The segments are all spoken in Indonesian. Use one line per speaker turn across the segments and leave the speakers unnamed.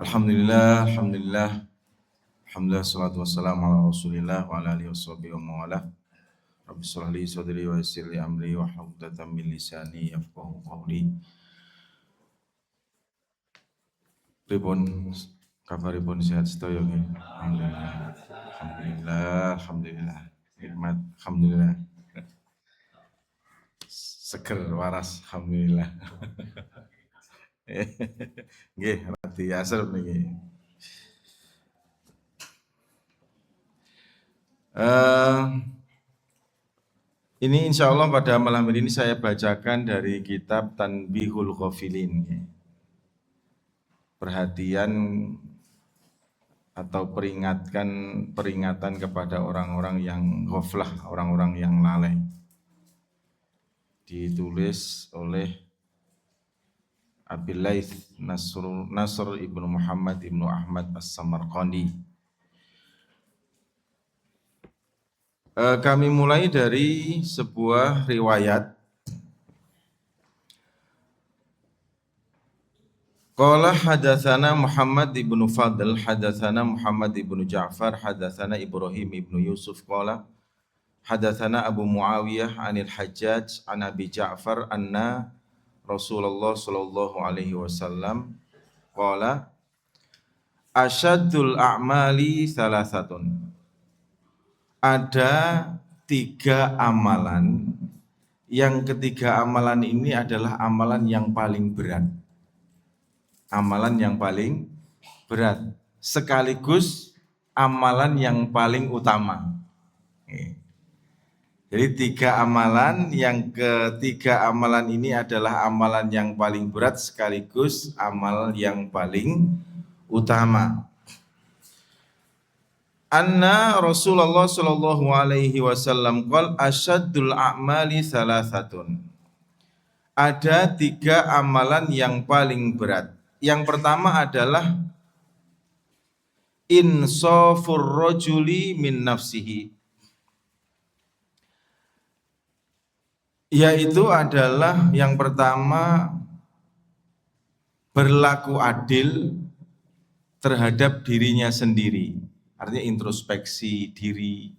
Alhamdulillah, salatu wassalamu ala Rasulillah wa ala alihi washabihi wa mawalah. Rabbi shrah li sadri wa yassir li amri wa hlul 'uqdatam min lisani yafqahu qawli. Pripun kabaripun sehat sedaya nggih? Alhamdulillah. Nikmat, alhamdulillah. Seger waras, alhamdulillah. Nggih, radi asrep niki. Ini insya Allah pada malam ini saya bacakan dari kitab Tanbihul Ghafilin. Perhatian atau peringatan kepada orang-orang yang ghaflah, orang-orang yang lalai. Ditulis oleh Abil Laits Nasr ibnu Muhammad ibnu Ahmad As-Samarqandi. Kami mulai dari sebuah riwayat. Qala hadatsana Muhammad ibnu Fadl, hadatsana Muhammad ibnu Ja'far, hadatsana Ibrahim ibnu Yusuf qala hadatsana Abu Muawiyah anil Hajjaj an Abi Ja'far anna Rasulullah sallallahu alaihi wasallam qala asyaddul a'mali salasatun. Ada 3 amalan, yang ketiga amalan ini adalah amalan yang paling berat. Amalan yang paling berat, sekaligus amalan yang paling utama. Jadi 3 amalan, yang ketiga amalan ini adalah amalan yang paling berat sekaligus amal yang paling utama. Anna Rasulullah sallallahu alaihi wasallam qol asyaddul a'mali salasatun. Ada 3 amalan yang paling berat. Yang pertama adalah insafur rajuli min nafsihi, yaitu adalah yang pertama berlaku adil terhadap dirinya sendiri. Artinya introspeksi diri.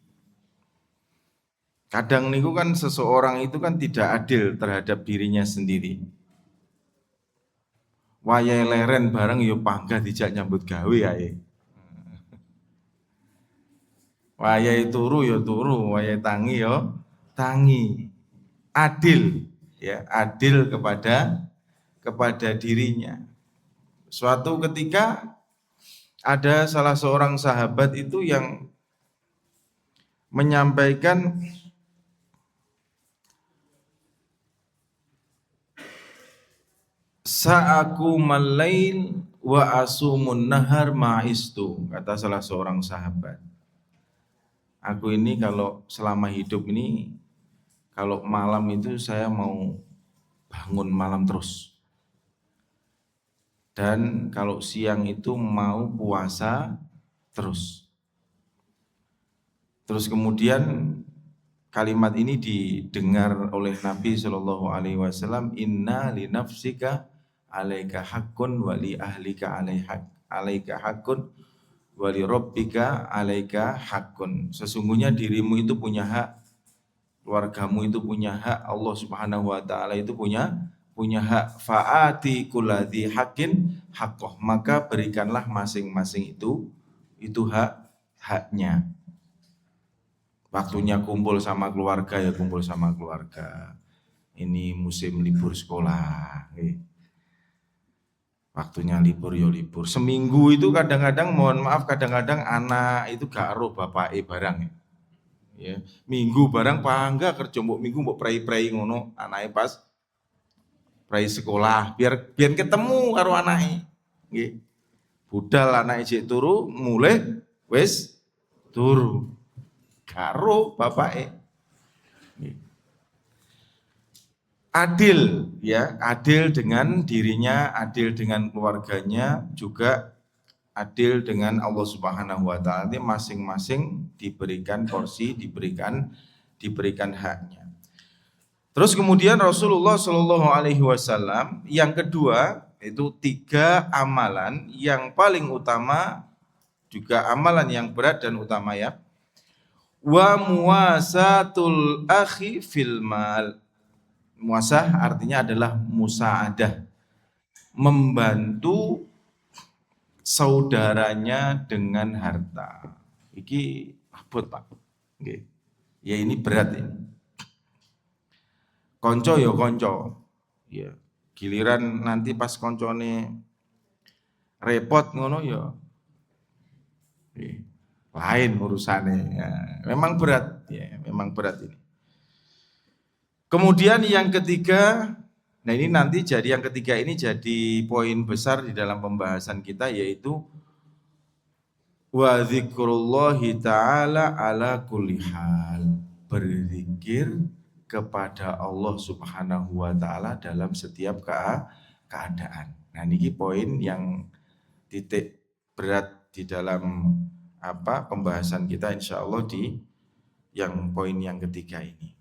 Kadang niku kan seseorang itu kan tidak adil terhadap dirinya sendiri. Wayahe leren bareng yo panggah dijak nyambut gawe ae. Wayahe turu yo turu, wayahe tangi yo tangi. Adil, ya, adil kepada dirinya. Suatu ketika ada salah seorang sahabat itu yang menyampaikan sa'aku malail wa asumun nahar ma'istu, kata salah seorang sahabat. Aku ini kalau selama hidup ini, kalau malam itu saya mau bangun malam terus. Dan kalau siang itu mau puasa terus. Terus kemudian kalimat ini didengar oleh Nabi Shallallahu Alaihi Wasallam, Inna li nafsika alaika hakun wali ahlika alaika hakun wali rabbika alaika hakun. Sesungguhnya dirimu itu punya hak, keluargamu itu punya hak, Allah Subhanahu Wa Taala itu punya hak. Faati kulladzi haqqin haqqah, maka berikanlah masing-masing itu haknya. Waktunya kumpul sama keluarga ya kumpul sama keluarga. Ini musim libur sekolah. Waktunya libur ya libur. Seminggu itu kadang-kadang, mohon maaf, kadang-kadang anak itu gak ero bapake barang. Ya, minggu barang pangga kerja mbok minggu mbok prei-prei ngono anake pas prei sekolah biar ketemu karo anake. Nggih. Budal anake jek turu, mulai wis turu. Karo bapake. Adil, ya, adil dengan dirinya, adil dengan keluarganya, juga adil dengan Allah Subhanahu Wa Taala. Masing-masing diberikan porsi, diberikan haknya. Terus kemudian Rasulullah Shallallahu Alaihi Wasallam yang kedua Itu 3 amalan yang paling utama, juga amalan yang berat dan utama ya. Wa muwasatul akhi fil mal. Muasah artinya adalah musaadah, membantu saudaranya dengan harta. Iki abot Pak. Nggih. Ya ini berat ini. Konco ya konco. Ya. Giliran nanti pas koncone repot ngono ya. Lain urusannya. Ya, memang berat, ya, memang berat ini. Kemudian yang ketiga, nah ini nanti jadi yang ketiga ini jadi poin besar di dalam pembahasan kita, yaitu wa dzikrullahi ta'ala ala kulli hal, berzikir kepada Allah Subhanahu wa taala dalam setiap keadaan. Nah ini poin yang titik berat di dalam pembahasan kita insya Allah di yang poin yang ketiga ini.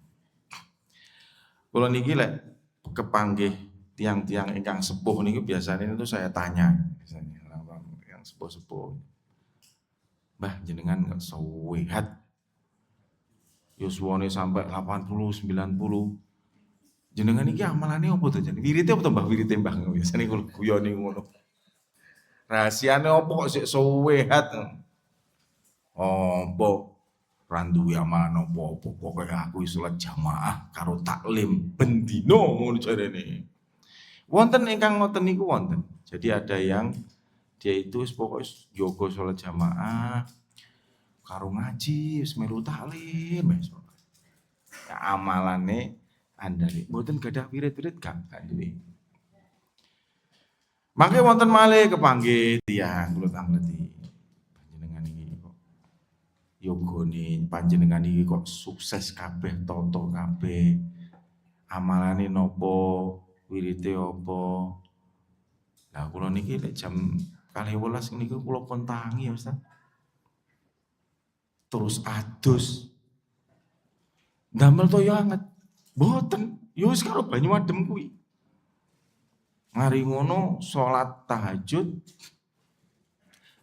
Kalau niki lek kepanggih tiang-tiang ingkang sepuh niki biasanya itu saya tanya, misalnya yang sepuh-sepuh. Mbah jenengan nggak sehat, yuswane sampai 80 90. Jenengan iki amalane apa to jeneng? Wirite apa to Mbah wirite Mbah biasane kula guyone ngono. Rahasiane apa kok sik sehat? Apa randuwe amalan apa-apa, pokoke aku salat jamaah karo taklim ben dina ngono jarene. Wonten ingkang ngoten niku wonten. Jadi ada yang dia itu pokoke jaga salat jamaah karo ngaji, wis melu taklim wis. Ya, amalane andale mboten gadah wirid-wirid gak duwe. Mangke wonten malih kepanggih tiyang kula tangleti. Panjenengan iki kok yogane panjenengan iki kok sukses kabeh, toto kabeh. Amalane napa, wirite apa? Lah kula niki lek jam 12 niku kula pun tangi ya Ustaz. Terus adus. Damel toyo anget. Mboten, ya wis karo banyu adem kuwi. Mari ngono salat tahajud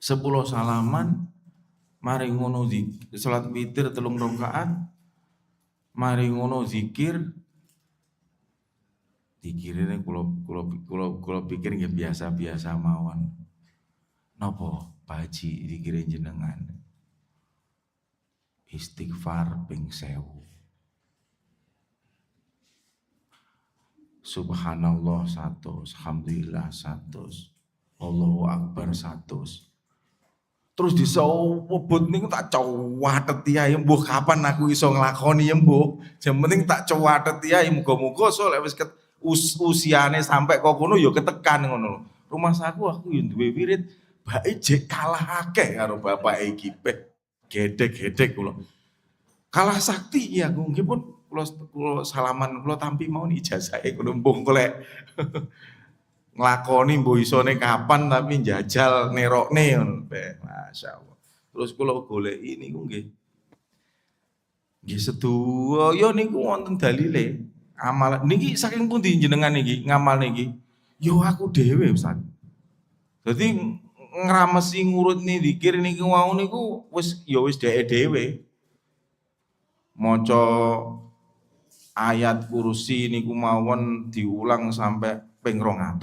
10 salaman, mari ngono salat witir 3 rakaat, mari ngono zikir. Dikirine kula pikir nggih biasa-biasa mawon. Napa Pak Haji dikire jenengan? Istighfar ping 1000. Subhanallah 100, alhamdulillah 100, Allahu Akbar 100. Terus disebut niku tak cuwatet ae mbuh kapan aku iso nglakoni ya mbuh. Jam penting tak cuwatet ae muga-muga so lek wis usiane sampai kok kono ya ketekan ngono. Rumah saku aku ya duwe wirid, bae jek kalah akeh karo bapak iki gedek-gedek kula. Kalah sakti ya aku nggih pun kula salaman kula tampi mawon ijazahe kula mbung golek nglakoni mbuh isone kapan tapi njajal nerokne ngono. Masyaallah. Terus kula goleki niku nggih sedaya niku wonten dalile. Amal niki saking pundi jenengan niki ngamal niki? Yo aku dhewe Ustaz. Dadi ngramesi ngurutne zikir niki wau niku wis dhek dhewe. Maca ayat kursi niku mawon diulang sampai ping 200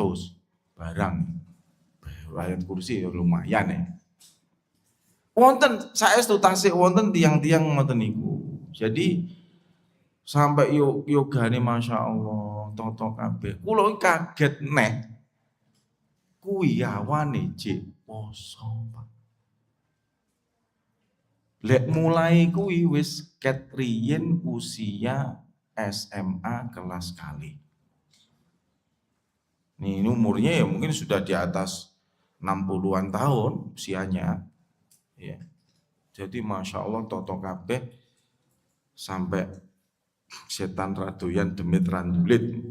barang. Ayat kursi ya lumayan ya. Wonten saestu tasih wonten tiang-tiang ngoten niku. Jadi sampai yogane masyaallah toto kabeh. Kula kaget neh. Kuwi awane jek poso, Pak. Lek mulai kuwi wis ket riyen usia SMA kelas kali. Ini umurnya ya mungkin sudah di atas 60-an tahun usianya. Ya. Jadi Masya Allah toto kabeh sampai setan radoyan demit randulit.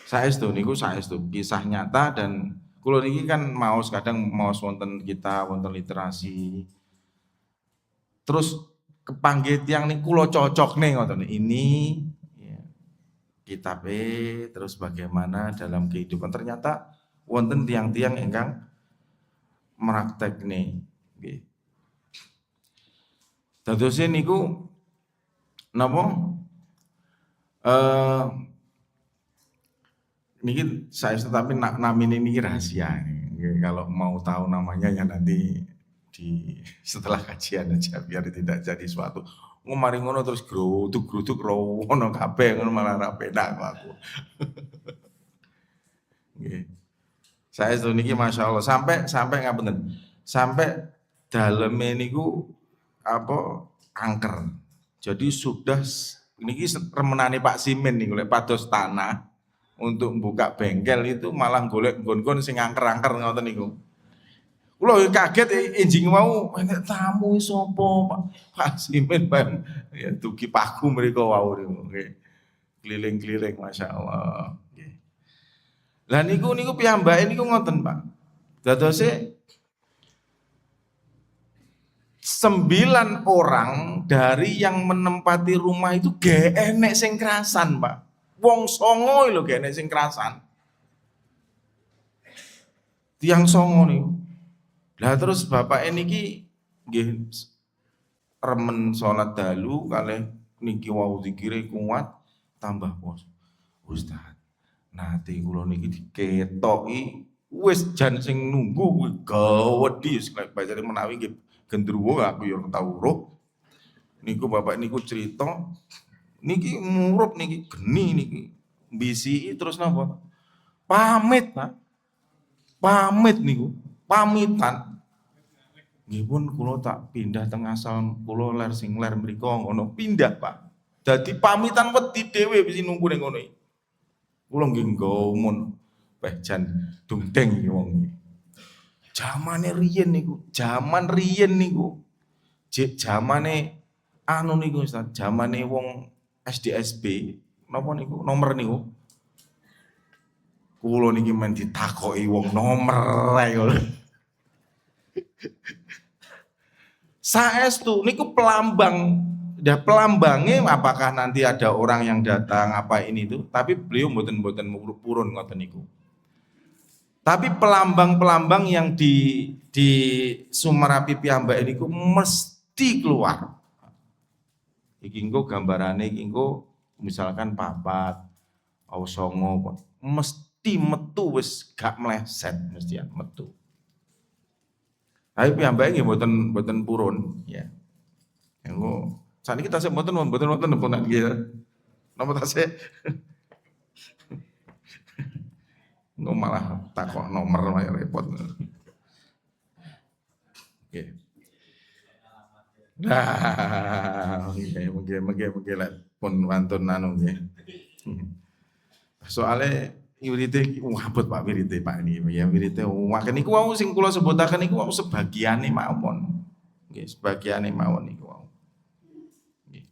Saestu niku saestu kisah nyata dan kula niki kan maos kadang maos wonten kita wonten literasi. Terus kepanggih tiyang niku kula cocokne ngoten ini ya. kitabe terus bagaimana dalam kehidupan. Ternyata wonten tiang-tiang ingkang meraktekne nggih. Dadose niku napa niki saya tapi namine niki rahasia. Kalau mau tahu namanya ya nanti di setelah kajian aja biar tidak jadi suatu ngomari ngono terus grutuk-grutuk rono kabeh ngono malah ra penak aku. Nggih. Saya itu niki Masya Allah sampai ngapunten. Sampai daleme niku apa angker. Jadi sudah niki remenane Pak Simin niku lek pados tanah untuk buka bengkel itu malah golek nggon-nggon sing angker-angker ngoten niku. Kula kaget enjing mau enek tamu sapa Pak Simin Bang ya dugi paku mriku wau niku nggih. Keliling-keliling Masya Allah. Nggih. Lah niku piyambake niku ngoten Pak. Dadose 9 orang dari yang menempati rumah itu gak enek sing kerasan Pak. Wong songo lho gak enek sing kerasan. Tiang songo nih. Lah terus bapak niki nggih remen sholat dalu kalih niki wau zikire kuat tambah pos. Ustaz, nate kula niki diketoki wis jan sing nunggu gawedi sekali bacane menawi nggih gendruwo aku yo tau roh. Niku bapak niku cerita niki murup niki geni niki bisi terus napa? Pamit, Pak. Pamit niku, pamitan. Nggih pun kula tak pindah teng asal kula ler sing ler mriku ngono pindah, Pak. Dadi pamitan wedi dhewe wis nunggu ning ngono iki. Kula nggih nggawa mun jan dungdeng iki wong iki. Jamane riyen niku, jaman riyen niku. Jamane anu niku Ustaz, jamane wong SDSB napa niku nomor niku. Kula niki men ditakoki wong nomor ae ngono. Saestu niku pelambang. Dah pelambangnya apakah nanti ada orang yang datang apa ini tuh, tapi beliau mboten purun ngoten niku. Tapi pelambang-pelambang yang di Sumerapi piyambak niku mesti keluar. Iki engko gambarane iki engko misalkan papat au songo mesti metu wis gak meleset mestian metu. Tapi piyambake nggih mboten purun ya. Engko saniki tasih mboten pun nggih. Napa tasih? Engko malah takok nomor wae repot. Nggih. Nah, mungkin lah pun wantun anu nggih. Soale wirite abot Pak wirite Pak ini ya wirite wae niku wau sing kula sebutaken niku wau sebagiane mawon. Nggih, sebagiane mawon niku wau. Nggih.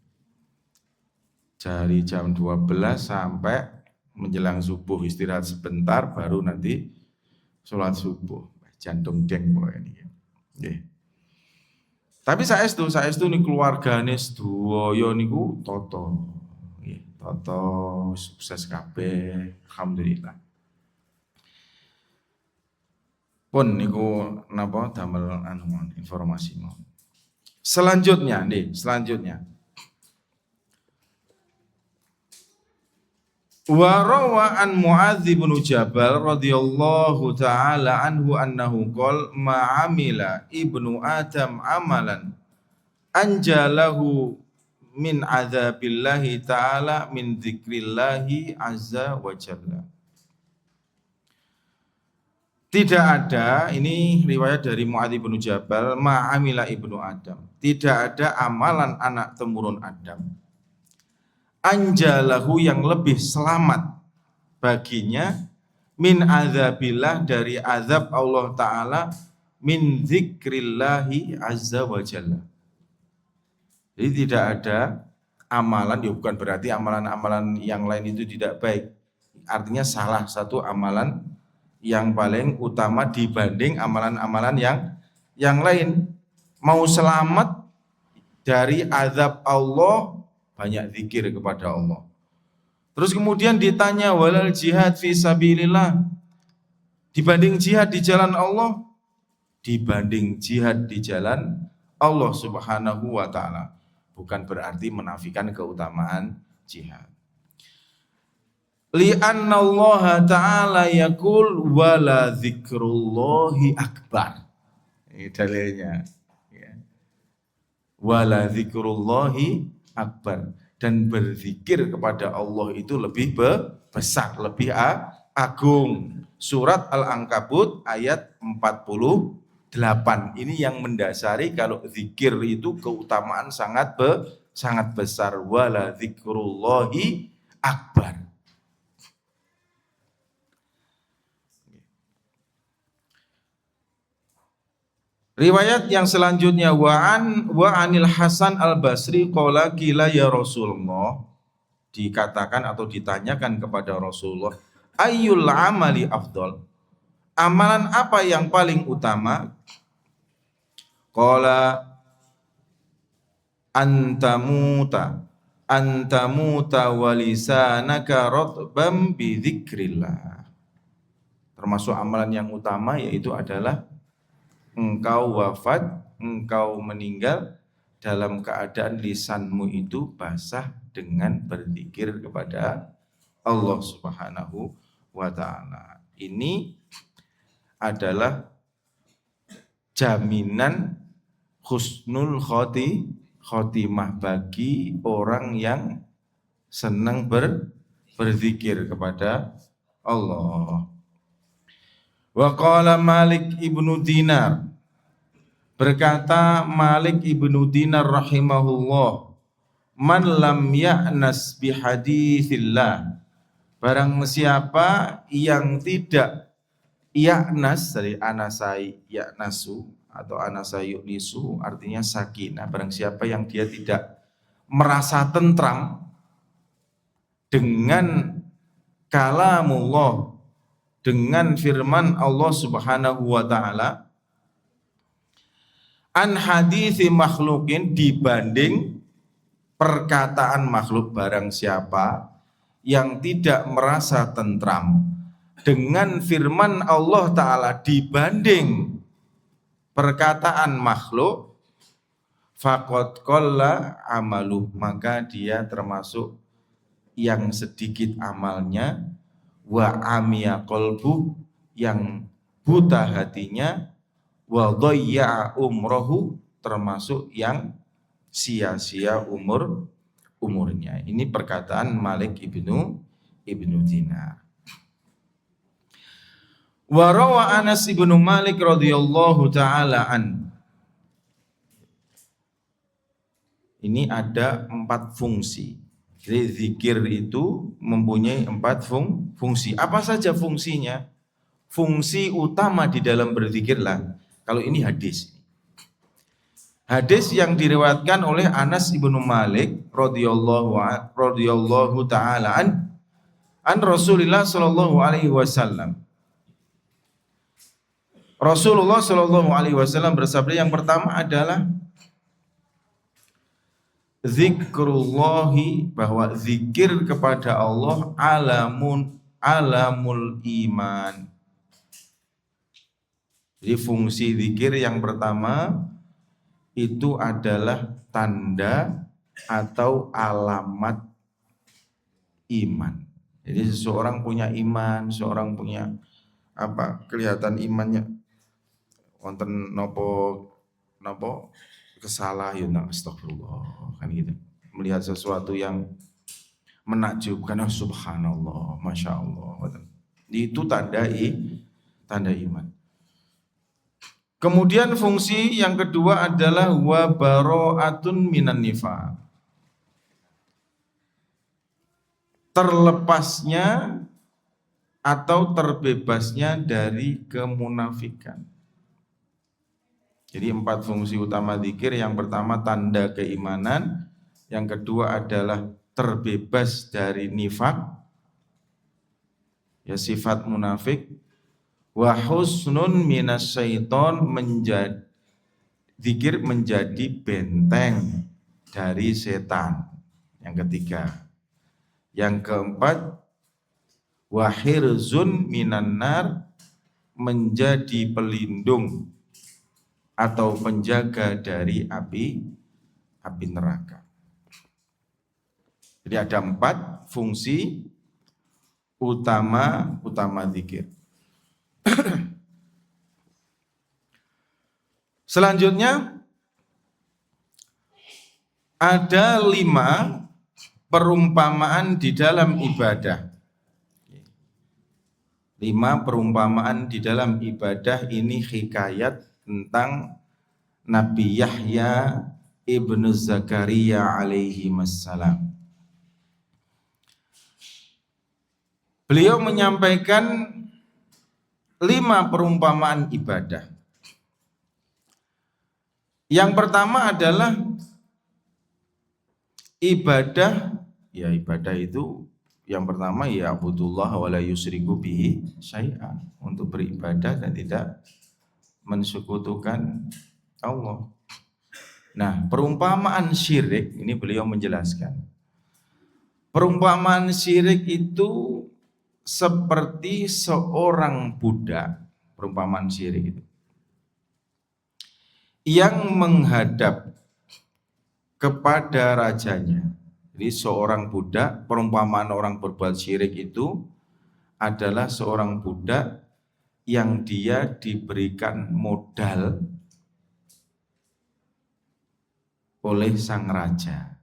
Dari jam 12 sampai menjelang subuh istirahat sebentar baru nanti sholat subuh. Jantung deng pokoke niki. Nggih. Tapi saestu nih keluargane sedaya niku toto. Nggih, toto sukses kabeh, alhamdulillah. Pun niku napa damel anu informasi mau. Selanjutnya. Wa rawa an Muadz bin Jabal radhiyallahu taala anhu annahu qol ma amila ibnu Adam amalan anjalahu min adzabillahi taala min dzikrillahi azza wa jalla. Tidak ada, ini riwayat dari Muadz bin Jabal, ma amila ibnu Adam. Tidak ada amalan anak temurun Adam anjalahu yang lebih selamat baginya min adzabillah dari azab Allah Ta'ala min dzikrillahi azza wa jalla. Jadi tidak ada amalan, ya bukan berarti amalan-amalan yang lain itu tidak baik. Artinya salah satu amalan yang paling utama dibanding amalan-amalan yang lain. Mau selamat dari azab Allah, banyak zikir kepada Allah. Terus kemudian ditanya walal jihad fi sabilillah, dibanding jihad di jalan Allah, dibanding jihad di jalan Allah Subhanahu wa taala. Bukan berarti menafikan keutamaan jihad. Li'anna Allah ta'ala yaqul wala dzikrullahi akbar. Ini dalilnya. Ya. Wala dzikrullahi akbar. Dan berzikir kepada Allah itu lebih besar, lebih agung. Surat Al-Ankabut ayat 48. Ini yang mendasari kalau zikir itu keutamaan sangat besar. Wala dzikrullahi akbar. Riwayat yang selanjutnya wa anil Hasan al-Basri qala qila ya Rasulullah, dikatakan atau ditanyakan kepada Rasulullah, ayyul amali afdal, amalan apa yang paling utama? Qala antamuta walisanaka ratbam bi dzikrillah. Termasuk amalan yang utama yaitu adalah engkau wafat, engkau meninggal dalam keadaan lisanmu itu basah dengan berzikir kepada Allah Subhanahu wa taala. Ini adalah jaminan husnul khotimah bagi orang yang senang berzikir kepada Allah. Wa qala Malik ibnu Dinar, berkata Malik ibnu Dinar rahimahullah, man lam ya'nas bihadithillah, barang siapa yang tidak ya'nas, dari anasai ya'nasu atau anasai yu'nisu artinya sakinah, barang siapa yang dia tidak merasa tentram dengan kalamullah, dengan firman Allah Subhanahu wa taala, an hadithi makhlukin, dibanding perkataan makhluk, barang siapa yang tidak merasa tentram dengan firman Allah taala dibanding perkataan makhluk, faqad qalla amaluh, maka dia termasuk yang sedikit amalnya, wa amiya qalbuh, yang buta hatinya, wa dhayya umrohu, termasuk yang sia-sia umurnya. Ini perkataan Malik ibnu Dinar. Wa rawa Anas ibnu Malik radhiyallahu taala an. Ini ada 4 fungsi. Jadi zikir itu mempunyai 4 fungsi. Apa saja fungsinya? Fungsi utama di dalam berzikirlah. Kalau ini hadis. Hadis yang diriwayatkan oleh Anas ibnu Malik radhiyallahu taala an Rasulullah sallallahu alaihi wasallam. Rasulullah sallallahu alaihi wasallam bersabda, yang pertama adalah zikrullahi, bahwa zikir kepada Allah alamul iman. Jadi fungsi zikir yang pertama itu adalah tanda atau alamat iman. Jadi seseorang punya iman, seorang punya kelihatan imannya wonten nopo kesalah yuna, astagfirullah, kan gitu. Melihat sesuatu yang menakjubkan, subhanallah, masya Allah, itu tanda iman. Kemudian fungsi yang kedua adalah wa bara'atun minan nifaq, terlepasnya atau terbebasnya dari kemunafikan. Jadi 4 fungsi utama zikir. Yang pertama tanda keimanan, yang kedua adalah terbebas dari nifak, ya sifat munafik, wa husnun minas syaiton, zikir menjadi benteng dari setan. Yang ketiga, Yang keempat, wahirzun minan nar, menjadi pelindung atau penjaga dari api neraka. Jadi ada 4 fungsi utama zikir. Selanjutnya ada 5 perumpamaan di dalam ibadah. 5 perumpamaan di dalam ibadah ini hikayat tentang Nabi Yahya ibnu Zakaria alaihi wassalam. Beliau menyampaikan 5 perumpamaan ibadah. Yang pertama adalah ibadah itu yang pertama ya abudullah wa la yusriku bihi syai'a, untuk beribadah dan tidak mensekutukan Allah. Nah, perumpamaan syirik ini beliau menjelaskan. Perumpamaan syirik itu seperti seorang budak, perumpamaan syirik itu, yang menghadap kepada rajanya. Jadi seorang budak, perumpamaan orang berbuat syirik itu adalah seorang budak yang dia diberikan modal oleh sang raja.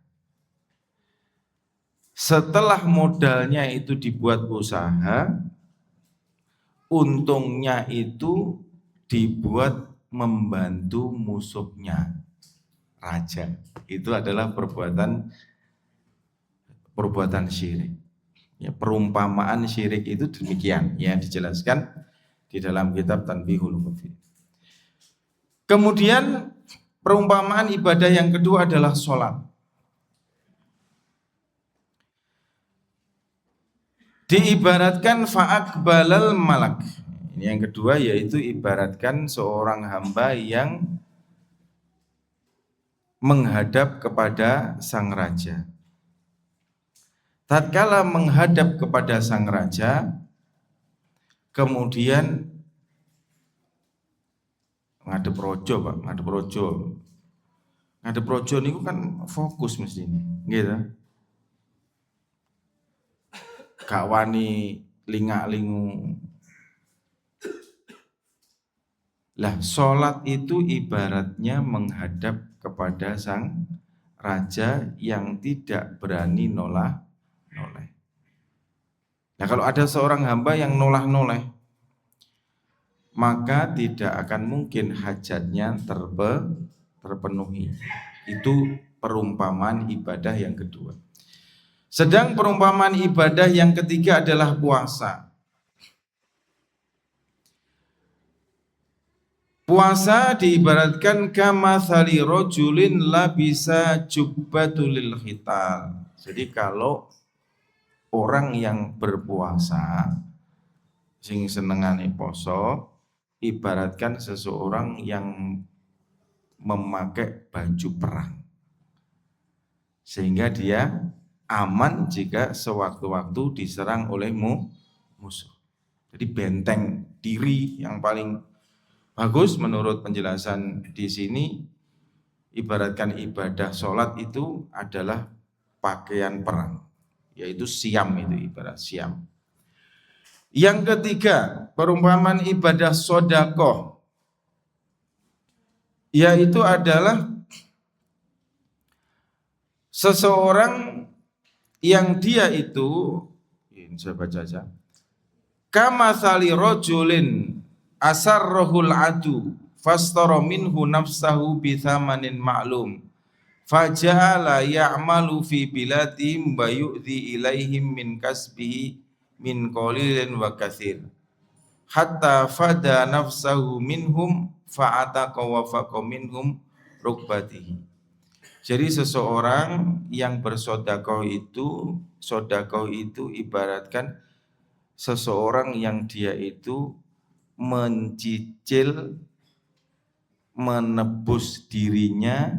Setelah modalnya itu dibuat usaha, untungnya itu dibuat membantu musuhnya raja. Itu adalah perbuatan syirik. Ya, perumpamaan syirik itu demikian ya, dijelaskan di dalam kitab Tanbihul Mufid. Kemudian perumpamaan ibadah yang kedua adalah sholat. Diibaratkan fa'akbalal malak. Ini yang kedua, yaitu ibaratkan seorang hamba yang menghadap kepada sang raja. Tatkala menghadap kepada sang raja, kemudian ngadep rojo, Pak, ngadep rojo. Ngadep rojo niku kan fokus mesti ini, gitu. Gak wani lingak-lingu. Lah, sholat itu ibaratnya menghadap kepada sang raja yang tidak berani noleh. Nah, kalau ada seorang hamba yang noleh, maka tidak akan mungkin hajatnya terpenuhi. Itu perumpamaan ibadah yang kedua. Sedang perumpamaan ibadah yang ketiga adalah puasa. Puasa diibaratkan kamatsali rajulin labisa jubbatulil khital. Jadi kalau orang yang berpuasa sing senengane poso, ibaratkan seseorang yang memakai baju perang, sehingga dia aman jika sewaktu-waktu diserang oleh musuh. Jadi benteng diri yang paling bagus menurut penjelasan di sini, ibaratkan ibadah sholat itu adalah pakaian perang, yaitu siam, itu ibarat siam. Yang ketiga, perumpamaan ibadah sodakoh, yaitu adalah seseorang yang dia itu, ini saya baca aja, kamatsali rajulin asarrohul adu fastara minhu nafsahu bithamanin ma'lum faja'ala ya'malu fi biladihim wa yu'dhi ilaihim min kasbihi min qalilin wa katsir hatta fada nafsahu minhum fa'ataqa wa faqa minhum rukbatihi. Jadi seseorang yang bersodakoh itu ibaratkan seseorang yang dia itu mencicil, menebus dirinya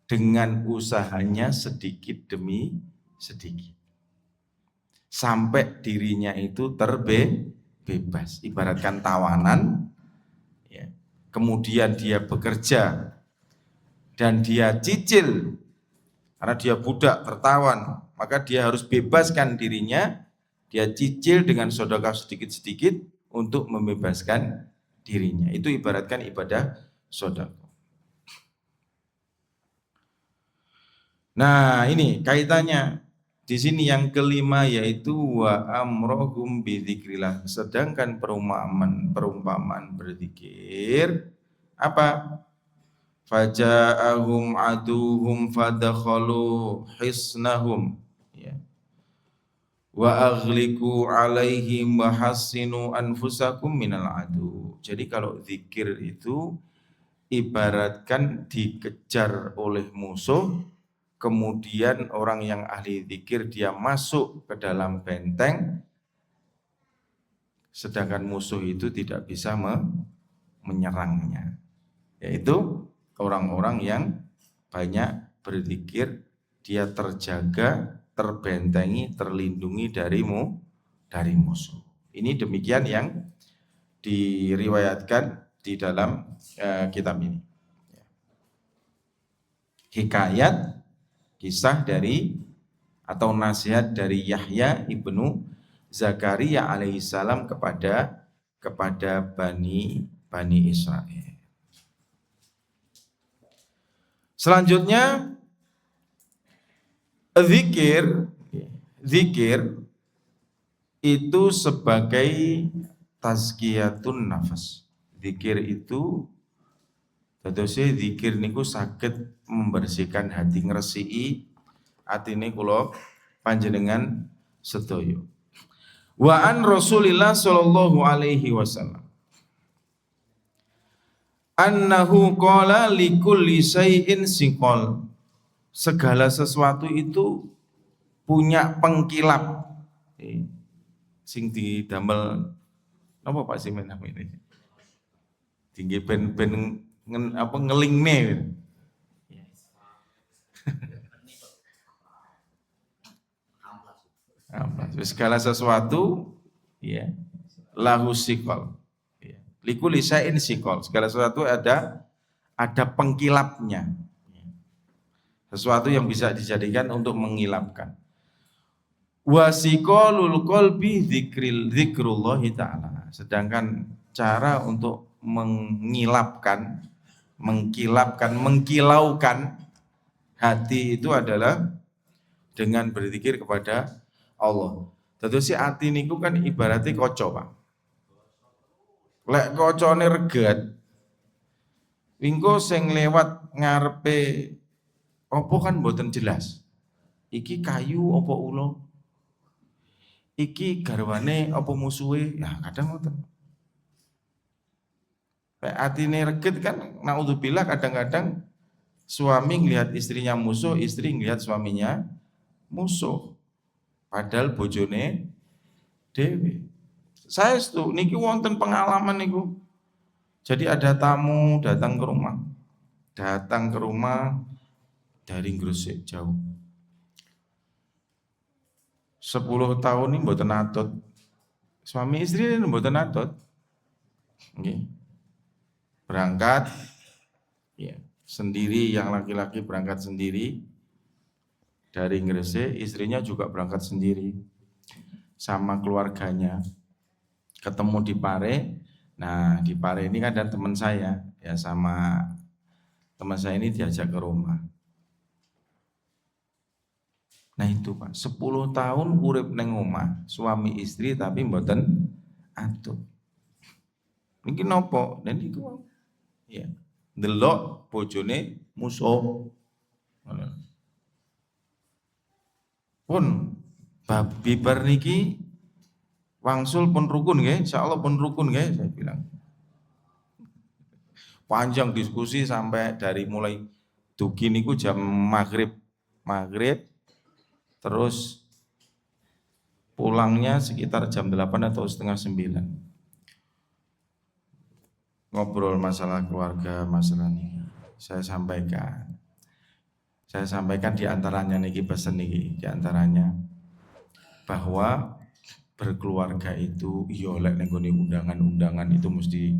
dengan usahanya sedikit demi sedikit. sampai dirinya itu terbebas, ibaratkan tawanan ya. Kemudian dia bekerja dan dia cicil karena dia budak tertawan, maka dia harus bebaskan dirinya, dia cicil dengan sedekah sedikit-sedikit untuk membebaskan dirinya. Itu ibaratkan ibadah sedekah. Nah, ini kaitannya di sini yang kelima yaitu wa amrohum bidzikrillah. Sedangkan perumpamaan berzikir apa? Faja'ahum aduhum fadakhalu hisnahum ya. Wa aghliqu alaihim wa hassinu anfusakum minal adu. Jadi kalau zikir itu ibaratkan dikejar oleh musuh, kemudian orang yang ahli zikir dia masuk ke dalam benteng, sedangkan musuh itu tidak bisa menyerangnya. Yaitu orang-orang yang banyak berzikir, dia terjaga, terbentengi, terlindungi dari musuh. Ini demikian yang diriwayatkan di dalam kitab ini. Hikayat, kisah dari atau nasihat dari Yahya ibnu Zakaria alaihissalam kepada Bani Israel. Selanjutnya zikir itu sebagai tazkiyatun nafas. Zikir itu dadosé zikir niku saged membersihkan hati, ngresiki atine kula panjenengan sedaya. Wa an Rasulillah sallallahu alaihi wasallam annahu qala likulli syai'in siqal. Segala sesuatu itu punya pengkilap. Sing didamel napa Pak Simen namanya? Tinggi ben ngelingne. Segala sesuatu ya lahu siqal. Likulli syai'in siqal. Segala sesuatu ada pengkilapnya. Sesuatu yang bisa dijadikan untuk mengilapkan. Wasiqalul qalbi zikrullahi ta'ala. Sedangkan cara untuk mengilapkan, mengkilaukan hati itu adalah dengan berzikir kepada Allah. Tentu si hati niku kan ibaratnya kaca, Pak. Lek kacane reget, wingko sing lewat ngarepe apa kan mboten jelas. Iki kayu apa ulo? Iki garwane apa musuhe? Ya kadang ngoten. Lek atine reget kan naudzubillah kadang-kadang suami ngelihat istrinya musuh, istri ngelihat suaminya musuh. Padahal bojone dewe. Saya itu niki wonten pengalaman niku. Jadi ada tamu datang ke rumah dari Gresik jauh. 10 tahun ini mboten atut. Suami istri ini mboten atut. Nggih. Berangkat ya, sendiri, yang laki-laki berangkat sendiri dari Gresik, istrinya juga berangkat sendiri sama keluarganya. Ketemu di Pare. Nah, di Pare ini kan ada teman saya, ya sama teman saya ini diajak ke rumah. Nah itu Pak, 10 tahun urip neng omah, suami istri tapi mboten atut. Niki nopo? Dan iku ya, ndelok bojone musuh. Pun bibar niki wangsul pun rukun nggih, insyaallah pun rukun nggih saya bilang. Panjang diskusi sampai dari mulai dugi niku jam maghrib terus pulangnya sekitar jam 8 atau setengah 9. Ngobrol masalah keluarga, masalah ini. Saya sampaikan di antaranya niki pesen niki, di antaranya bahwa berkeluarga itu iya lek ning undangan-undangan itu mesti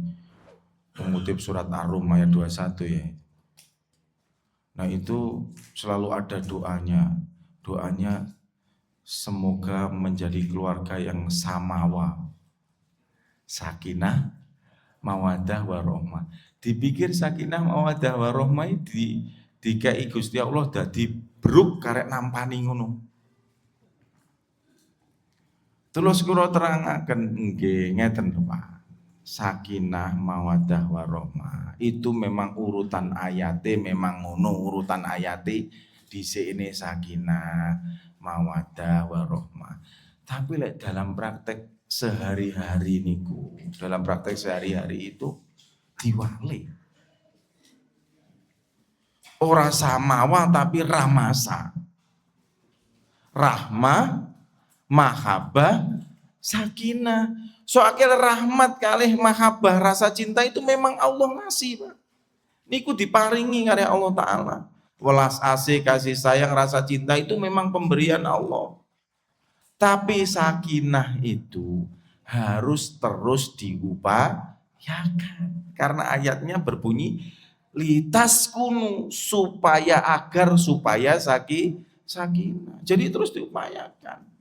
mengutip surat Ar-Rum ayat 21 ya. Nah itu selalu ada doanya. Doanya semoga menjadi keluarga yang samawa, sakinah, mawadah warahmah. Dipikir sakinah mawadah warahmah dikai Gusti Allah dadi bruk karek nampani ngono. Terus kula terangaken nggih ngeten Pak. Sakinah mawadah warahmah itu memang urutan ayate memang ngono, urutan ayate dhisikne sakinah mawadah warahmah. Tapi lek dalam praktek sehari-hari niku, dalam praktek sehari-hari itu diwali. Ora samawa tapi ramasa. Rahmah, mahabbah, sakinah. Soalnya rahmat kalih mahabbah rasa cinta itu memang Allah ngasih, Pak. Niku diparingi karya Allah Ta'ala. Welas asih kasih sayang rasa cinta itu memang pemberian Allah. Tapi sakinah itu harus terus diupayakan. Karena ayatnya berbunyi litas kunu supaya sakinah. Jadi terus diupayakan.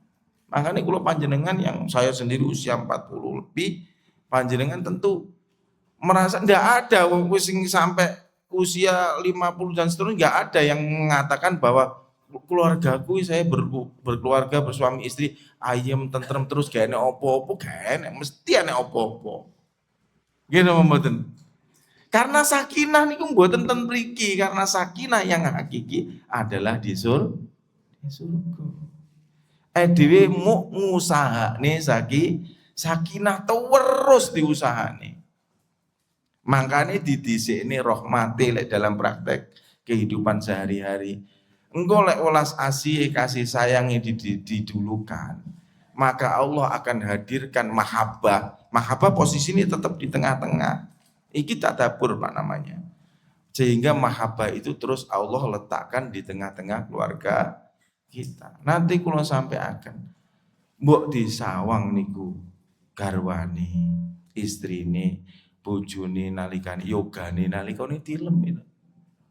Makanya kalau panjenengan yang saya sendiri usia 40 lebih, panjenengan tentu merasa tidak ada sing sampai usia 50 dan seterusnya, nggak ada yang mengatakan bahwa keluargaku saya berkeluarga bersuami istri ayem tentrem terus gak enek opo-opo, gak enek, mesti enek opo-opo. Gitu mboten. Karena sakinah niku mboten ten mriki, karena sakinah yang hakiki adalah di surga. Dhewe mu ngusahane sakinah terus diusahane. Makanya didhisikne rahmate lek dalam praktek kehidupan sehari-hari. Engko lek welas asih kasih sayang didulukan, maka Allah akan hadirkan mahabbah. Mahabbah posisi ini tetap di tengah-tengah. Iki tadabbur Pak namanya. Sehingga mahabbah itu terus Allah letakkan di tengah-tengah keluarga kita. Nanti kalau sampai akan mbok disawang niku garwane, istrine, bojone nalikane yogane nalikane tilem itu.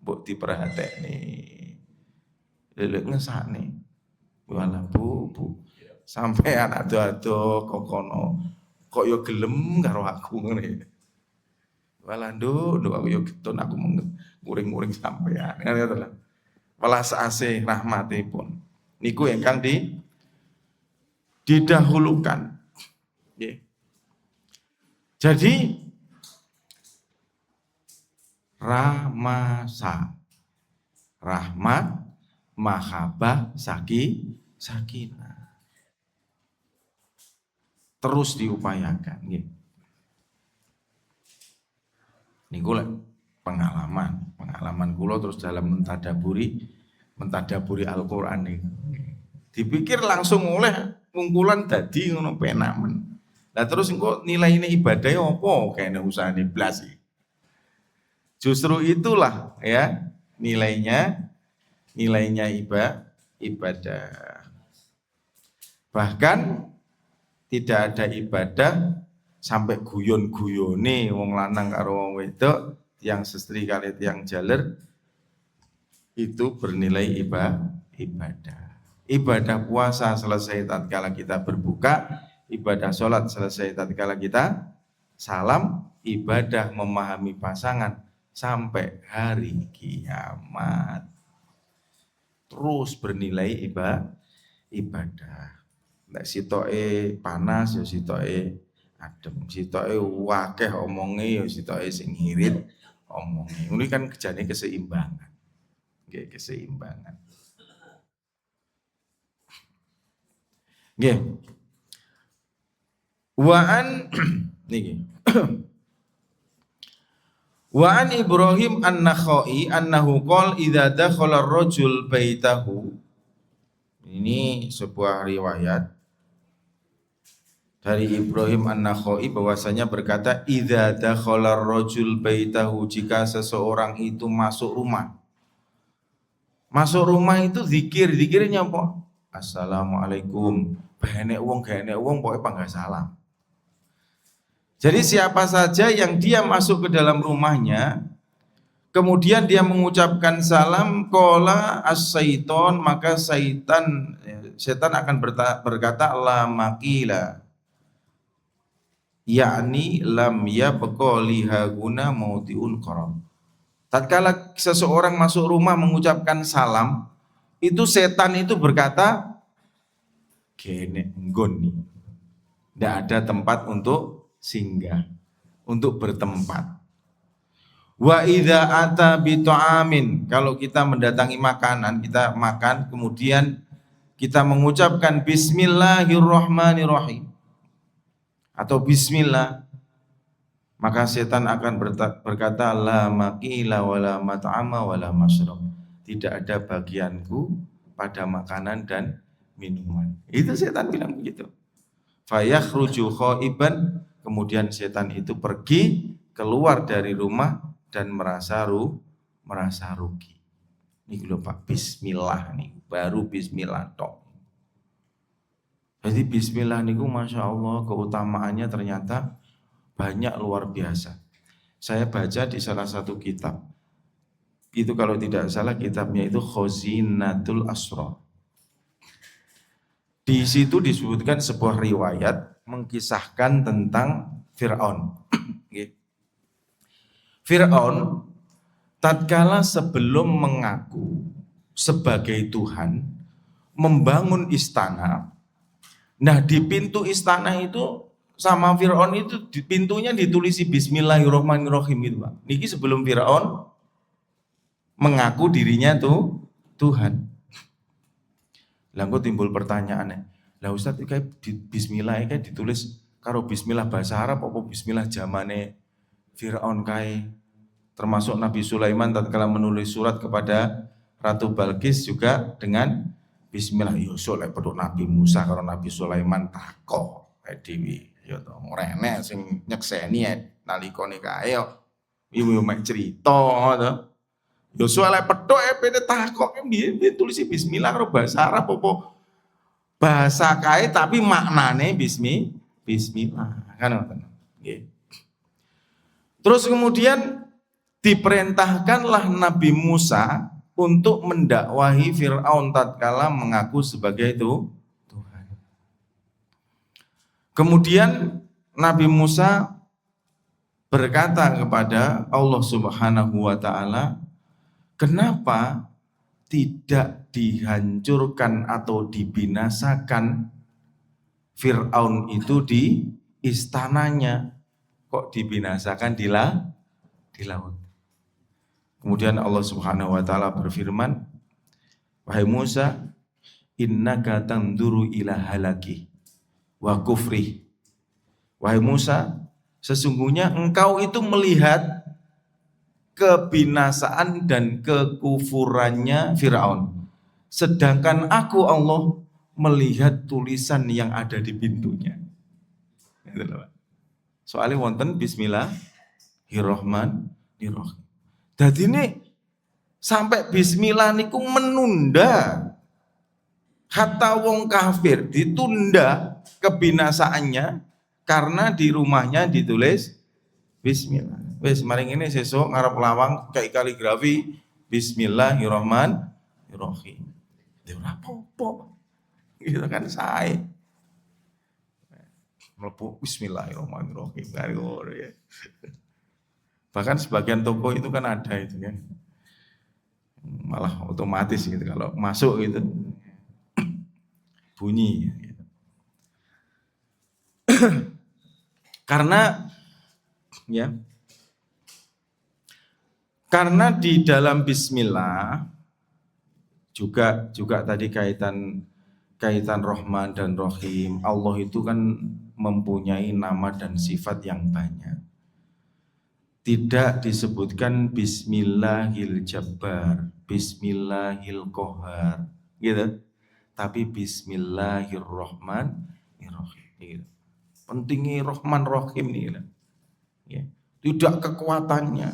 Mbok diperhatekne. Lelek ngesakne. Wala bu. Sampai anak ado kokono kok yo gelem karo aku ngene. Wala nduk aku yo getun aku nguring-nguring sampean. Ngono lho. Welas asih rahmatipun. Niku ingkang didahulukan. Jadi ramasa, rahmat, mahabbah, sakinah. Terus diupayakan. Niku pengalaman kula terus dalam mentadaburi Al-Qur'an niku. Dipikir langsung oleh ngungkulan dadi ngono penak men. Lah terus engko nilaine ibadahnya apa kene usahane blas iki. Justru itulah ya nilainya ibadah. Bahkan tidak ada ibadah sampai guyon-guyone wong lanang karo wong wedok yang sestri kali yang jaler itu bernilai ibadah. Ibadah puasa selesai tatkala kita berbuka, ibadah sholat selesai tatkala kita salam, ibadah memahami pasangan sampai hari kiamat. Terus bernilai ibadah. Nek sitoke panas ya sitoke adem, sitoke wakeh omonge ya sitoke sing ngirit omonge. Ini kan kejane keseimbangan. Nggih, keseimbangan. Nggih. Wa'an niki. Wa'an Ibrahim an-Nakhai annahu qol idza dakhala ar-rajul baitahu. Ini sebuah riwayat dari Ibrahim an-Nakhai bahwasanya berkata idza dakhala ar-rajul baitahu, jika seseorang itu masuk rumah. Masuk rumah itu zikirnya apa? Assalamualaikum. gak enek wong pokoknya panggah salam. Jadi siapa saja yang dia masuk ke dalam rumahnya, kemudian dia mengucapkan salam, qala as-syaiton, maka setan akan berkata la maqila, yakni lam yabqa liha guna mautiun qaram. Tatkala seseorang masuk rumah mengucapkan salam, itu setan itu berkata, kene nggon nih. Tidak ada tempat untuk singgah, untuk bertempat. Wa idza ata bi ta'amin, kalau kita mendatangi makanan, kita makan kemudian kita mengucapkan bismillahirrahmanirrahim atau bismillah, maka setan akan berkata la maqila wala mat'ama wala masyrab. Tidak ada bagianku pada makanan dan minuman. Itu setan bilang begitu. Fayakhruju khaiban, kemudian setan itu pergi keluar dari rumah dan merasa rugi. Ini lho Pak, bismillah nih, baru bismillah tok. Jadi bismillah niku Masya Allah keutamaannya ternyata banyak luar biasa. Saya baca di salah satu kitab, itu kalau tidak salah kitabnya itu Khazinatul Asrar. Di situ disebutkan sebuah riwayat mengkisahkan tentang Fir'aun. Fir'aun tatkala sebelum mengaku sebagai Tuhan membangun istana. Nah di pintu istana itu sama Fir'aun itu di pintunya ditulisi Bismillahirrahmanirrahim gitu Pak. Niki sebelum Fir'aun mengaku dirinya tuh Tuhan. Lalu timbul pertanyaan, lah Ustaz kayak Bismillah kayak ditulis karo Bismillah bahasa Arab apa Bismillah zamane Fir'aun kayak, termasuk Nabi Sulaiman tatkala menulis surat kepada Ratu Balqis juga dengan Bismillah. Yo soleh peduk Nabi Musa karo Nabi Sulaiman tako dhewe yo to ngrene sing nyekseni nalikane kae yo ibu mek cerita to. Yo soleh peduk pene tako piye tulis Bismillah karo bahasa Arab apa bahasa kae tapi maknane Bismillah kan ngoten nggih. Terus kemudian diperintahkanlah Nabi Musa untuk mendakwahi Fir'aun tatkala mengaku sebagai itu Tuhan. Kemudian Nabi Musa berkata kepada Allah Subhanahu wa taala, kenapa tidak dihancurkan atau dibinasakan Fir'aun itu di istananya, kok dibinasakan di laut. Kemudian Allah Subhanahu wa taala berfirman, wahai Musa, innaka tanduru ila halaki wa kufri. Wahai Musa, sesungguhnya engkau itu melihat kebinasaan dan kekufurannya Fir'aun. Sedangkan aku Allah melihat tulisan yang ada di pintunya. Soalnya wonten Bismillahirrahmanirrahim. Jadi ini sampai Bismillah niku menunda kata wong kafir, ditunda kebinasaannya karena di rumahnya ditulis Bismillah. Wes maring ini sesuk ngarep lawang kayak kaligrafi Bismillahirrahmanirrahim. Ya ora apa-apa. Gitu kan sae. Mlebu Bismillahirrahmanirrahim kali ngono ya. Bahkan sebagian toko itu kan ada itu kan. Malah otomatis gitu kalau masuk gitu bunyi gitu. Karena di dalam bismillah juga tadi kaitan Rahman dan Rahim. Allah itu kan mempunyai nama dan sifat yang banyak. Tidak disebutkan Bismillahil Jabbar, Bismillahil Qahar, gitu. Tapi Bismillahirrahmanirrahim. Gitu. Pentingnya Rahman Rahim nih, gitu. Ya. Tidak kekuatannya,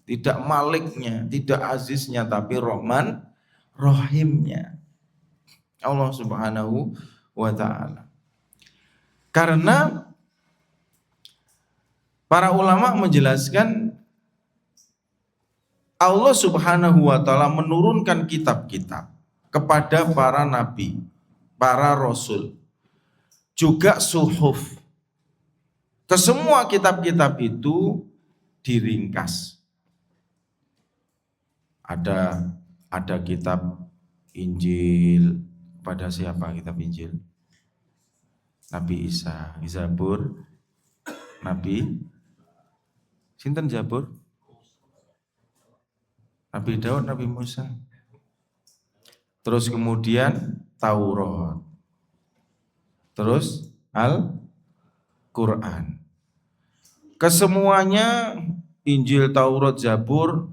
tidak maliknya, tidak aziznya, tapi Rahman Rahimnya. Allah Subhanahu wa ta'ala. Karena para ulama menjelaskan Allah Subhanahu wa ta'ala menurunkan kitab-kitab kepada para nabi, para rasul, juga suhuf. Kesemua kitab-kitab itu diringkas. Ada kitab Injil, pada siapa kitab Injil? Nabi Isa, Zabur, Nabi sinten Zabur? Nabi Daud, Nabi Musa. Terus kemudian Taurat. Terus Al-Quran. Kesemuanya Injil, Taurat, Zabur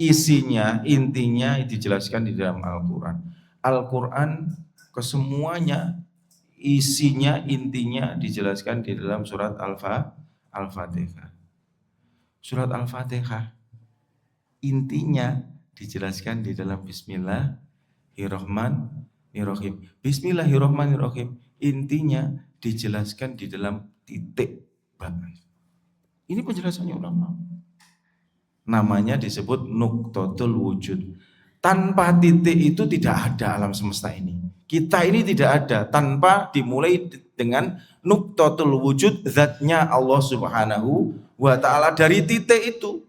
isinya, intinya dijelaskan di dalam Al-Quran. Al-Quran kesemuanya isinya, intinya dijelaskan di dalam surat Al-Fatihah. Surat Al-Fatihah intinya dijelaskan di dalam Bismillahirrahmanirrahim. Bismillahirrahmanirrahim intinya dijelaskan di dalam titik banget. Ini penjelasannya ulama. Namanya disebut nuqtatul wujud. Tanpa titik itu tidak ada alam semesta ini. Kita ini tidak ada tanpa dimulai dengan nuqtatul wujud, zatnya Allah Subhanahu wa ta'ala, dari titik itu.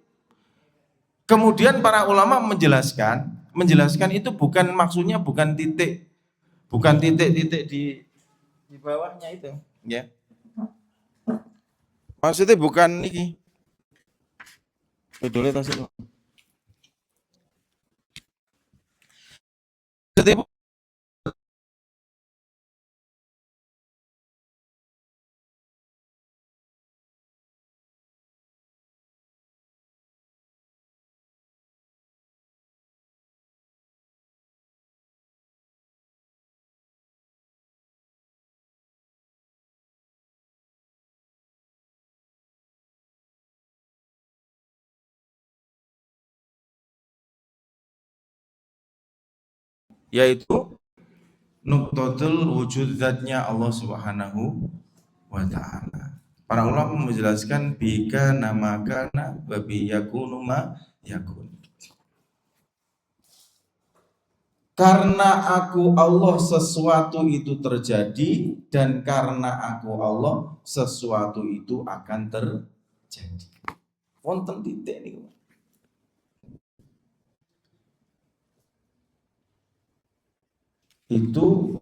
Kemudian para ulama menjelaskan itu bukan maksudnya bukan titik di bawahnya itu, ya. Maksudnya bukan ini. Peduli tas itu. Yaitu nuqtatul wujud zatnya Allah Subhanahu wa ta'ala. Para ulama menjelaskan bika nama kana wa bi yakunu ma yakun. Karena aku Allah sesuatu itu terjadi, dan karena aku Allah sesuatu itu akan terjadi. Wonten titik niku. Itu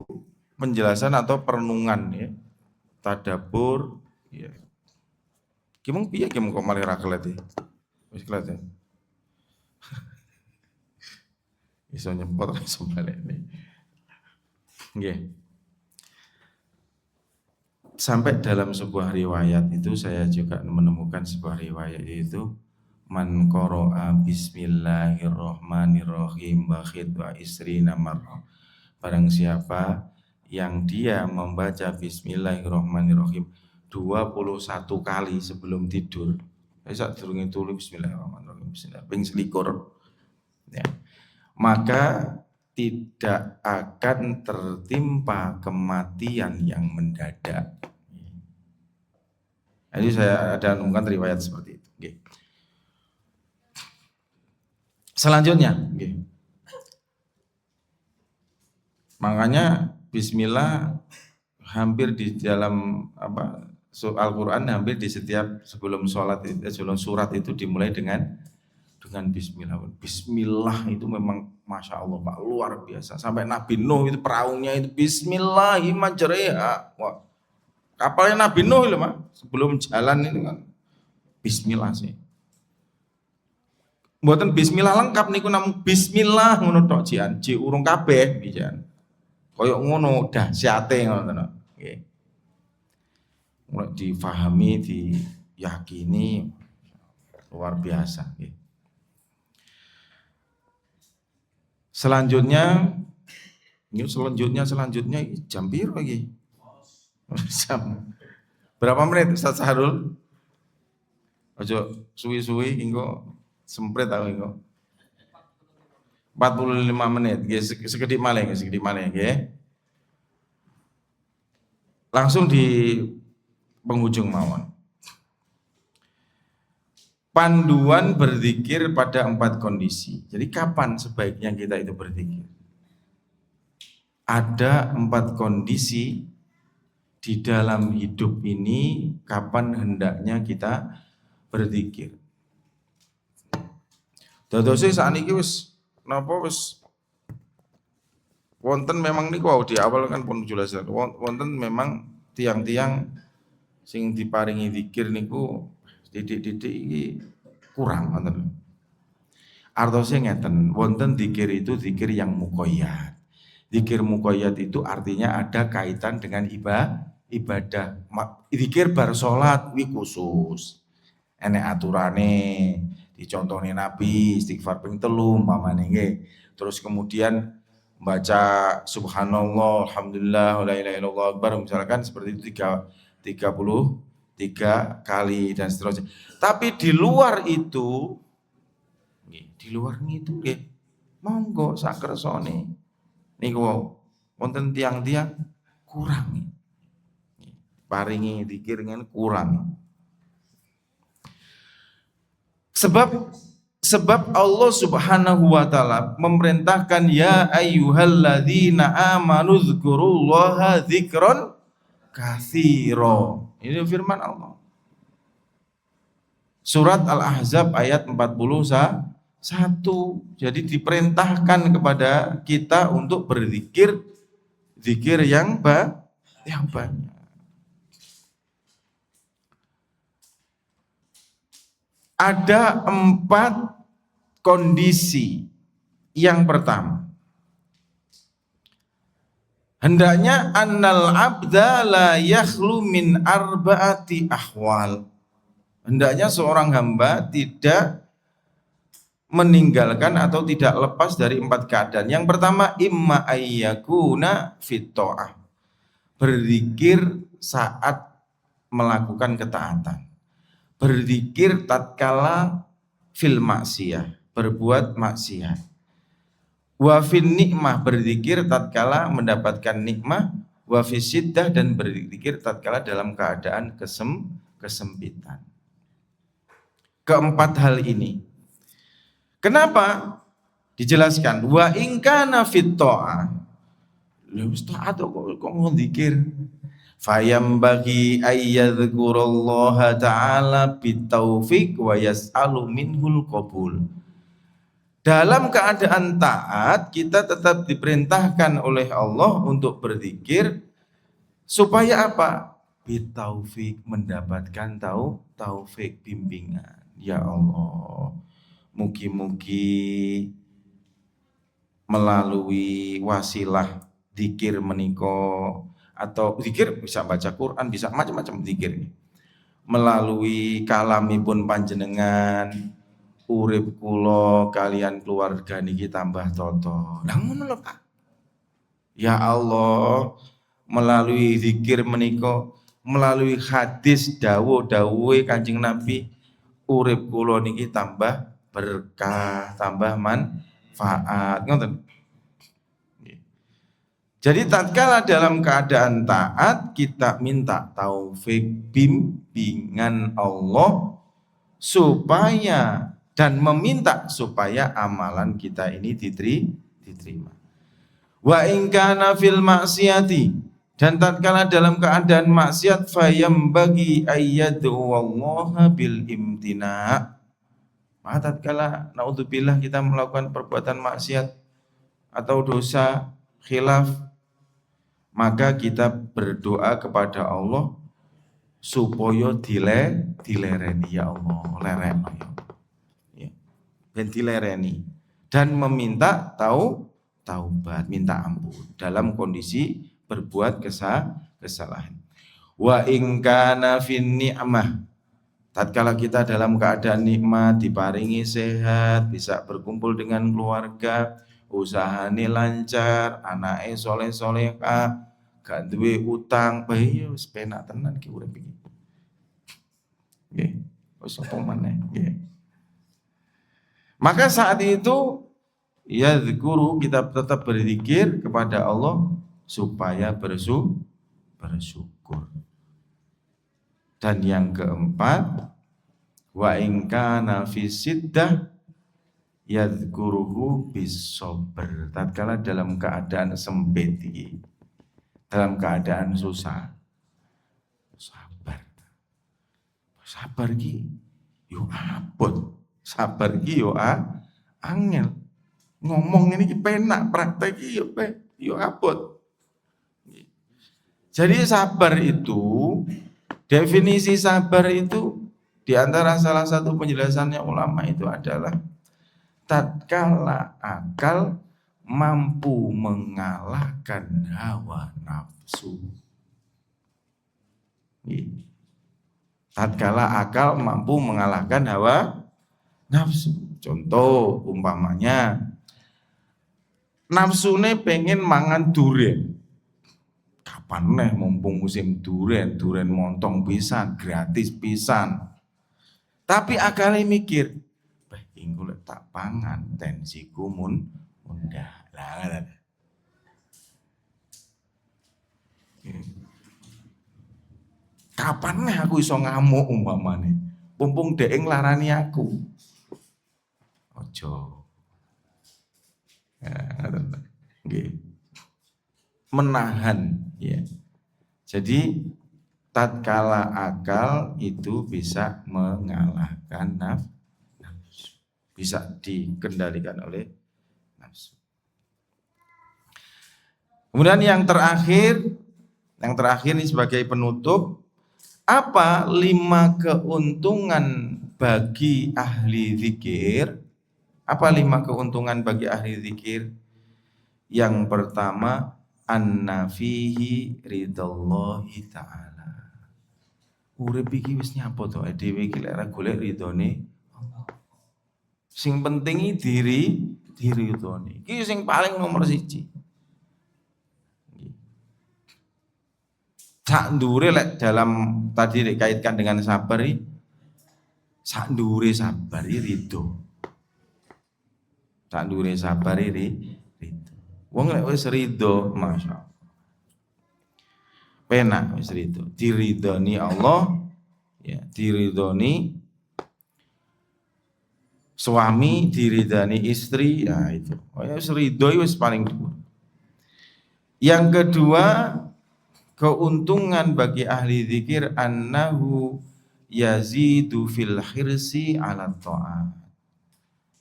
penjelasan atau perenungan, ya, tadabbur, ya. Gimana piye kok malah ra kelet ya. Wis kelet ya. Iso nyempot iso baleni. Nggih. Sampai dalam sebuah riwayat itu saya juga menemukan sebuah riwayat, yaitu man qara'a bismillahirrahmanirrahim wa khidwa isrina marrah. Barang siapa yang dia membaca bismillahirrahmanirrahim 21 kali sebelum tidur. Sak durunge turu bismillahirrahmanirrahim ping 21. Ya. Maka tidak akan tertimpa kematian yang mendadak. Jadi saya ada menemukan riwayat seperti itu. Okay. Selanjutnya, okay. Makanya Bismillah hampir di dalam Al-Quran hampir di setiap sebelum sholat sebelum surat itu dimulai dengan Bismillah. Bismillah itu memang Masya Allah Pak, luar biasa. Sampai Nabi Nuh itu perahunya itu Bismillahirrahmanirrahim. Wah, kapalnya Nabi Nuh itu Pak, sebelum jalan itu kan Bismillah sih. Mboten Bismillah lengkap niku namung Bismillah ngono tok jian, ji urung kabeh pisan. Koyok ngono dahsyate ngono to. Nggih. Mulai difahami, diyakini luar biasa nggih. Selanjutnya jam piro iki? Jam. Berapa menit Ustaz Sahrul? Ojo suwi-suwi engko semprit aku engko. 45 menit, sekedhik malih nggih. Langsung di penghujung mawon. Panduan berzikir pada 4 kondisi. Jadi kapan sebaiknya kita itu berzikir? Ada 4 kondisi di dalam hidup ini kapan hendaknya kita berzikir. Dadose sakniki wis napa wis wonten memang niku di awal kan pun jelas wonten memang tiang-tiang sing diparingi zikir niku titik-titik iki kurang wonten. Artosnya ngeten, wonten zikir itu zikir yang muqayyad. Zikir muqayyad itu artinya ada kaitan dengan ibadah. Zikir bar salat wi khusus. Enek aturane, dicontone Nabi istighfar ping 3 umpamane nggih. Terus kemudian baca subhanallah, alhamdulillah, la ilaha illallah akbar misalkan seperti itu 33 kali dan seterusnya. Tapi di luar itu nggih monggo sak kersane niku wonten tiang-tiang kurang. Paringi zikir ngen kurang. Sebab Allah Subhanahu wa taala memerintahkan ya ayyuhalladzina amanu dzkurullaha dzikron katsira. Ini firman Allah. Surat Al-Ahzab ayat 41. Jadi diperintahkan kepada kita untuk berzikir zikir yang banyak. Ada 4 kondisi. Yang pertama, hendaknya annal abda la yakhlu min arba'ati ahwal. Hendaknya seorang hamba tidak meninggalkan atau tidak lepas dari 4 keadaan. Yang pertama, imma ayyakuna fit ta'ah. Berzikir saat melakukan ketaatan. Berzikir tatkala fil maksiyah, berbuat maksiat. Wa fin nikmah, berzikir tatkala mendapatkan nikmah. Wa fi syiddah, dan berzikir tatkala dalam keadaan kesempitan. Keempat hal ini. Kenapa? Dijelaskan. Wa in kana fit ta'ah. Lha wis taat kok ndzikir. Fayam bagi ayyadhkurullaha ta'ala bitaufiq wa yas'alu minhul qabul. Dalam keadaan taat kita tetap diperintahkan oleh Allah untuk berzikir supaya apa? Bitaufiq, mendapatkan taufik bimbingan. Ya Allah, mugi-mugi melalui wasilah zikir menika, atau zikir bisa baca Quran, bisa macam-macam zikir. Melalui kalamipun panjenengan, urip kula kalian keluarga niki tambah toto. Lah ngono lho Pak. Ya Allah, melalui zikir menika, melalui hadis dawuh-dawuhe Kanjeng Nabi, urip kula niki tambah berkah, tambah manfaat. Ngoten. Jadi tatkala dalam keadaan taat kita minta taufik bimbingan Allah supaya dan meminta supaya amalan kita ini diterima. Wa in kana fil maksiati, dan tatkala dalam keadaan maksiat fayam bagi ayyadu wallaha bil imtina. Maka tatkala naudzubillah kita melakukan perbuatan maksiat atau dosa khilaf, maka kita berdoa kepada Allah supaya dilereni ya Allah, lereno ya. Dan dilereni dan meminta taubat, minta ampun dalam kondisi berbuat kesalahan. Wa in kana fin ni'mah, tatkala kita dalam keadaan nikmat, diparingi sehat, bisa berkumpul dengan keluarga, usahane lancar, anake soleh-solehah, gak duwe utang, bae wis penak tenan ki urip iki. Nggih, wis apa maneh, nggih. Maka saat itu ya zikru, kita tetap berzikir kepada Allah supaya bersyukur. Dan yang keempat, wa in kana fi siddah yadhkuruhu bis-sabr. Tatkala dalam keadaan sempit, dalam keadaan susah, sabar. Sabar ki yo abot. Sabar ki yo angel. Ngomong ini ki penak, praktek ki yo abot. Jadi sabar itu, definisi sabar itu di antara salah satu penjelasannya ulama itu adalah tatkala akal mampu mengalahkan hawa nafsu. Tatkala akal mampu mengalahkan hawa nafsu. Contoh umpamanya nafsune pengen mangan durian. Kapan nih mumpung musim durian montong pisan, gratis pisan. Tapi akalnya mikir, ingku tak pangan tensiku mundah. Lah. Kapan nih aku iso ngamuk umpamane? Mumpung dhek nglarani aku. Ojo. Menahan ya. Jadi tatkala akal itu bisa mengalahkan nafsu, bisa dikendalikan oleh nafsu. Kemudian yang terakhir ini sebagai penutup, apa 5 keuntungan bagi ahli zikir? Apa 5 keuntungan bagi ahli zikir? Yang pertama, anna fihi ridallahi ta'ala. Urip iki wis nyapa to dhewe iki lek ora golek ridone Allah. Sing penting diri ridone. Iki sing paling nomor 1. Sak ndure lek dalam tadi dikaitkan dengan sabar iki, sak ndure sabar ridho. Sak ndure sabar ridho. Wong lek wis ridho, masyaallah. Penak wis ridho, diridhoni Allah, ya, diridhoni suami, diridhoni istri, ya itu. Oh ya wis ridho wis paling dhuwur. Yang kedua, keuntungan bagi ahli zikir annahu yazidu fil hirsi ala ta'at.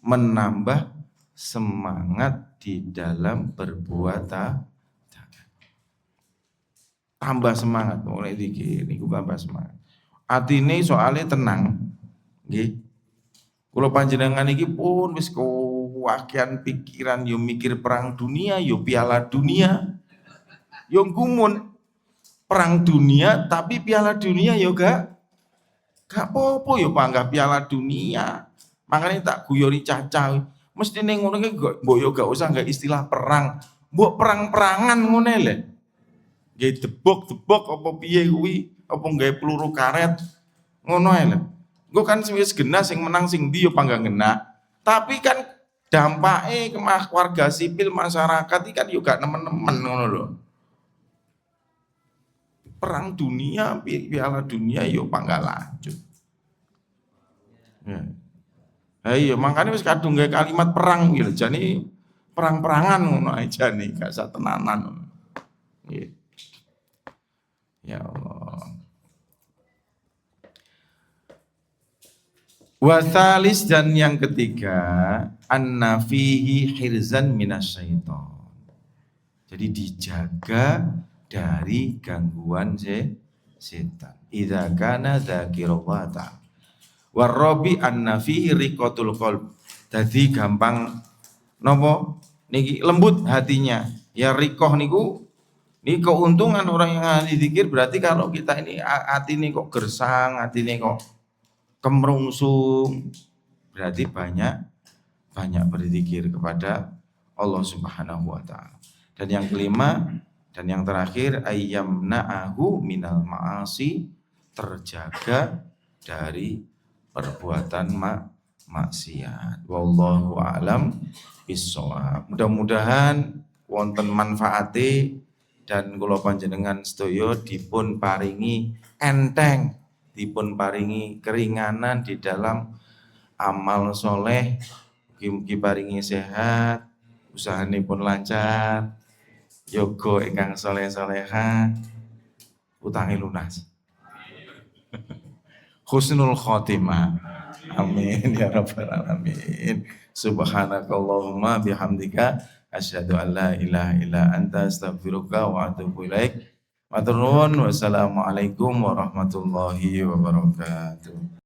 Menambah semangat di dalam berbuat taat. Tambah semangat mulai zikir niku tambah semangat. Atine soalnya tenang. Nggih. Kula panjenengan iki pun wis kewakian pikiran yo mikir perang dunia, yo piala dunia. Yo gumun perang dunia tapi piala dunia yo gak apa-apa yo panggah piala dunia. Makanya tak guyori cacah. Mesti ning ngono ki mbok yo gak usah gak istilah perang. Mbok perang-perangan ngene lho. Nggih debok-debok apa piye kuwi, apa nggawe peluru karet. Ngono ae lho. Engko kan wis genah sing menang sing ndi yo pangga ngena. Tapi kan dampake ke warga sipil masyarakat iki kan yo gak nemen-nemen ngono lho. Perang dunia, piala dunia yo pangga lanjut. Ya. Iya, makanya wis kadung gawe kalimat perang gitu. Jane perang-perangan ngono ae jane, gak sak tenanan. Nggih. Ya Allah. Wasalis dan yang ketiga, anna fihi hirzan minasyaiton. Jadi dijaga dari gangguan setan. Idza kana dzakirullah ta'ala. Warabi anna fihi riqatul qalb. Dadi gampang napa niki lembut hatinya. Ya riqah niku ini keuntungan orang yang ahli zikir berarti kalau kita ini hati ini kok gersang, hati ini kok kemrungsung, berarti banyak berzikir kepada Allah Subhanahu wa taala. Dan yang kelima dan yang terakhir ayyamna'ahu minal ma'asi, terjaga dari perbuatan maksiat. Wallahu a'lam bishawab. Mudah-mudahan wonten manfaate dan kula panjenengan sedaya dipun paringi enteng, dipun paringi keringanan di dalam amal soleh, mugi paringi sehat, usahane pun lancar, yoga ingkang soleh-soleha, utangi lunas. Husnul khotimah. Amin ya rabbal alamin. Subhanakallahumma bihamdika asyhadu an la ilaha illa anta astaghfiruka wa atubu ilaik. Matur nuwun. Wassalamualaikum warahmatullahi wabarakatuh.